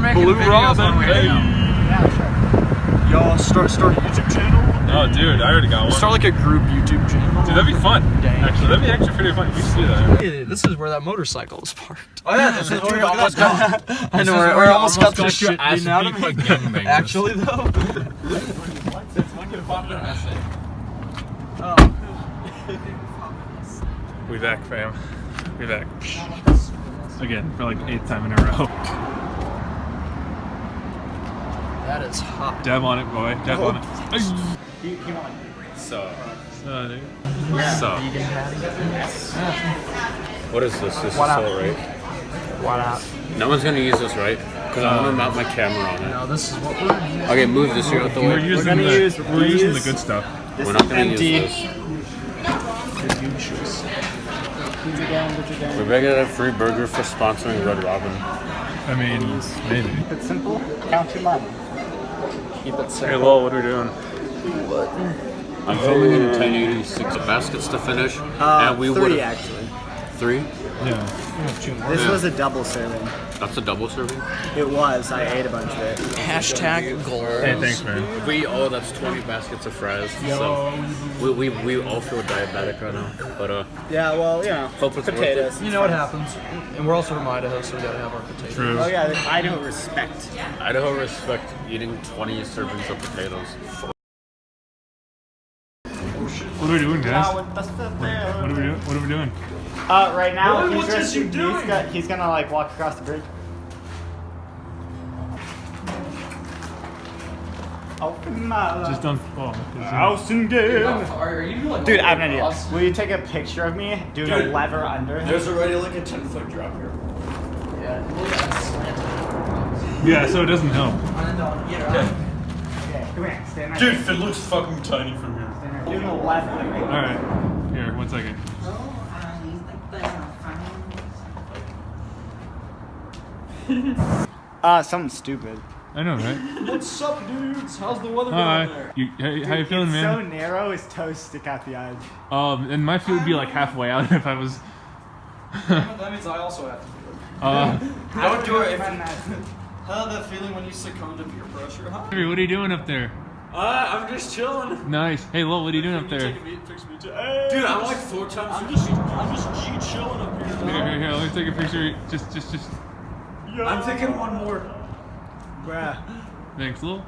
making Blue videos Robin. on right now. Yeah, sure. Y'all start a YouTube channel? Oh, dude, I already got one. Start like a group YouTube channel. Dude, that'd be fun. Dang. Actually, that'd be actually pretty fun. We should do that. Hey, this is where that motorcycle is parked. Oh yeah, this is where we almost got. I know, we're almost got the shit beaten out of me. gangbangers. Actually, though. We back, fam. We back. Again, for like 8th time in a row. That is hot. Dab on it, boy. Dab on it. So. Dude. So. What is this? This is What up? so right. What up? No one's gonna use this, right? Because I want to mount my camera on it. No, this is what we're using. Okay, move this here out the We're way. using, gonna use- we're using the good stuff. We're not gonna use empty. this. We better get a free burger for sponsoring Red Robin. I mean, maybe. Keep it simple. Count your money. Keep it simple. Hey, Lowell, what are we doing? I'm filming in 1086 baskets to finish, and we 3 would actually. 3. Yeah. This was a double serving. That's a double serving. It was. I ate a bunch of it. Hashtag goals. Hey, thanks, man. That's 20 baskets of fries. So we all feel diabetic right now, but Yeah, well, you know, hope it's potatoes. You know what happens. And we're also from Idaho, so we gotta have our potatoes. True. Oh yeah, I don't respect. Idaho respect eating 20 servings of potatoes. What are we doing, guys? What are we doing? What are we doing? Right now, What? he's What's this you doing? he's gonna like walk across the bridge. Open my Just don't fall. house and get. Are you like Dude, I have an idea. Will you take a picture of me doing a lever under? There's already like a 10-foot drop here. Yeah, look at that slant. Yeah, so it doesn't help. Okay, come here. Stand right Dude, it looks fucking tiny from here. there. Doing a lever. Alright. Here, 1 second. Something stupid. I know, right? What's up, dudes? How's the weather Hi. going there? Hey, how you feeling, It's man? so narrow, his toes stick out the edge. And my feet would be like halfway out if I was. That means I also have to do it. Don't do it if that. How that feeling when you succumb to peer pressure, huh? Hey, what are you doing up there? I'm just chilling. Nice. Hey, Lowell, what are you doing up there? Fix me too. Hey, dude, I'm like 4 times. I'm just G chilling up here. Here, let me take a picture. Just. I'm taking one more. Bruh. Thanks, Lowell.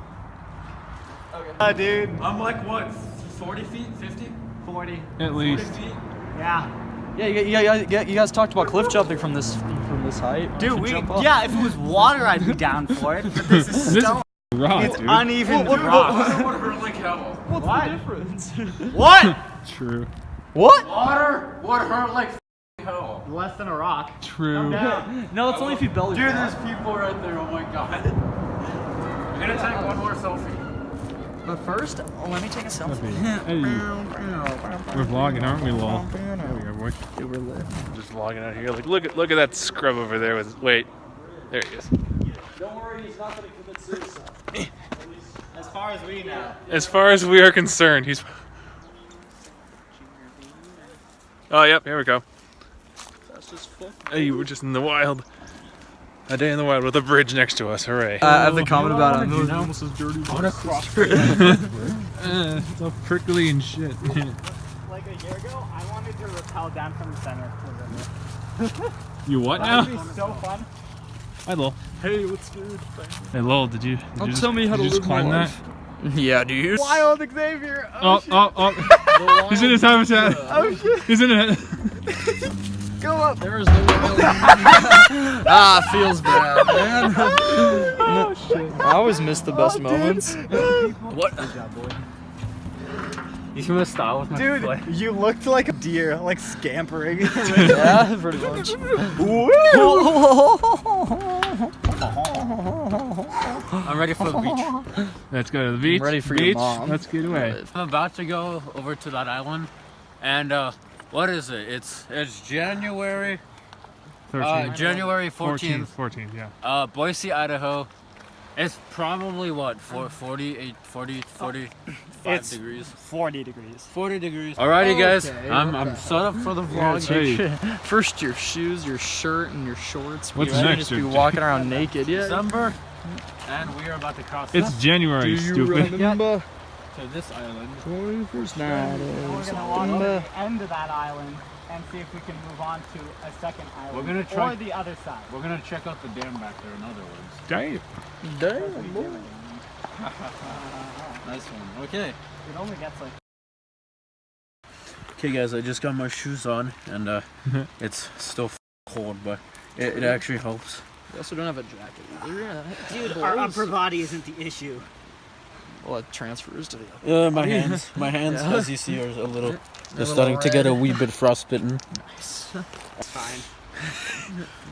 Dude. I'm like what, 40 feet, 50? 40. At 40 least. feet? Yeah. Yeah, you guys talked about cliff jumping from this height. Dude, Should jump off. yeah, if it was water, I'd be down for it. But this is This stone. is rock, It's dude. uneven rock. Water hurt like hell. What's What? the difference? What? True. What? Water would hurt like hell. Less than a rock. True. No, it's only if you belly. Dude, there's people right there. Oh my god. I'm gonna take one more selfie. But first, let me take a selfie. Hey, we're vlogging, aren't we, Lowell? There we go, boy. Just vlogging out here. Like, look at that scrub over there. Wait, there he is. Don't worry, he's not gonna commit suicide. As far as we know. As far as we are concerned, he's. Oh, yep. Here we go. That's just fuck. Hey, we're just in the wild. A day in the wild with a bridge next to us. Hooray! I have the comment about it. Almost as dirty. It's all prickly and shit. Like a year ago, I wanted to rappel down from the center to the river. You what That would now? be so fun. Hi, Lowell. Hey, what's good? Hey, Lowell, did you? tell me how to live my climb that? life. Yeah, dude. Wild Xavier. Oh, He's in his habitat. Oh shit. He's in it. Go up. There is no wild. Feels bad, man. Oh shit. I always miss the best moments. What? You can miss style with my Dude, you looked like a deer, like scampering. Yeah, pretty much. I'm ready for the beach. Let's go to the beach. ready for beach. your mom. Let's get away. I'm about to go over to that island, and what is it? It's January 13th. January 14th. 14th, yeah. Boise, Idaho. It's probably what, 45 It's degrees. 40 degrees. 40 degrees. Alrighty, guys. Okay, I'm set up for the vlog. Hey, First your shoes, your shirt, and your shorts. What's You next, Just be dude? walking around naked. Yeah. December, and we are about to cross it's January, stupid. remember to this island. 21st We're night gonna walk to the end of that island and see if we can move on to a second island. We're gonna try- or the other side. We're gonna check out the dam back there, in other words. Damn. Damn. Nice one. Okay. It only gets like. Okay, guys, I just got my shoes on, and it's still cold, but it actually helps. We also don't have a jacket either. Dude, our upper body isn't the issue. Well, it transfers to the other. My hands, Yeah. as you see, are a little. They're little starting to get a red. wee bit frostbitten. Nice. It's fine.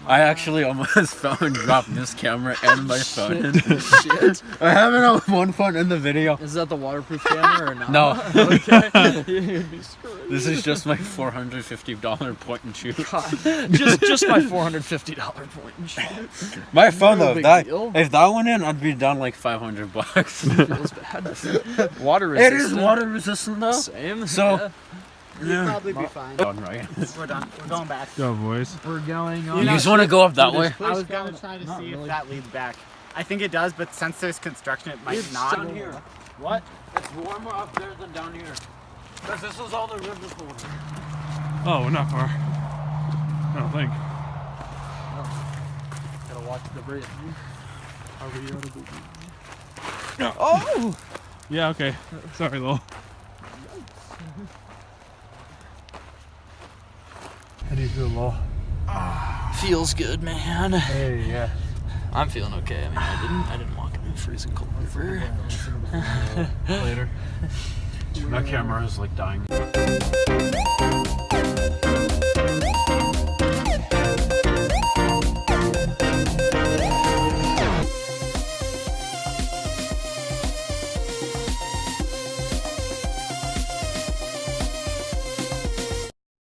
I actually almost fell and dropped this camera and my phone. Shit. I have it on one phone in the video. Is that the waterproof camera or not? No. Okay. You'd be screwed. This is just my $450 point and shoot. just my $450 point and shoot. My phone No though, big deal. if that went in, I'd be down like $500. Feels bad. Water It resistant. is water resistant though. Same. So- You'll probably be fine. Done, right? We're done. We're going back. Go, boys. We're going You on. just want to go up that way? I was gonna try to see if that leads back. I think it does, but since there's construction, it might not. down here. What? It's warmer up there than down here. Because this is all the river water. Oh, we're not far. I don't think. Gotta watch the bridge. Are we out of the... Oh! Yeah, okay. Sorry, Lowell. How do you feel, Lowell? Feels good, man. Hey, yeah. I'm feeling okay. I mean, I didn't walk in the freezing cold river. Later. My camera is like dying.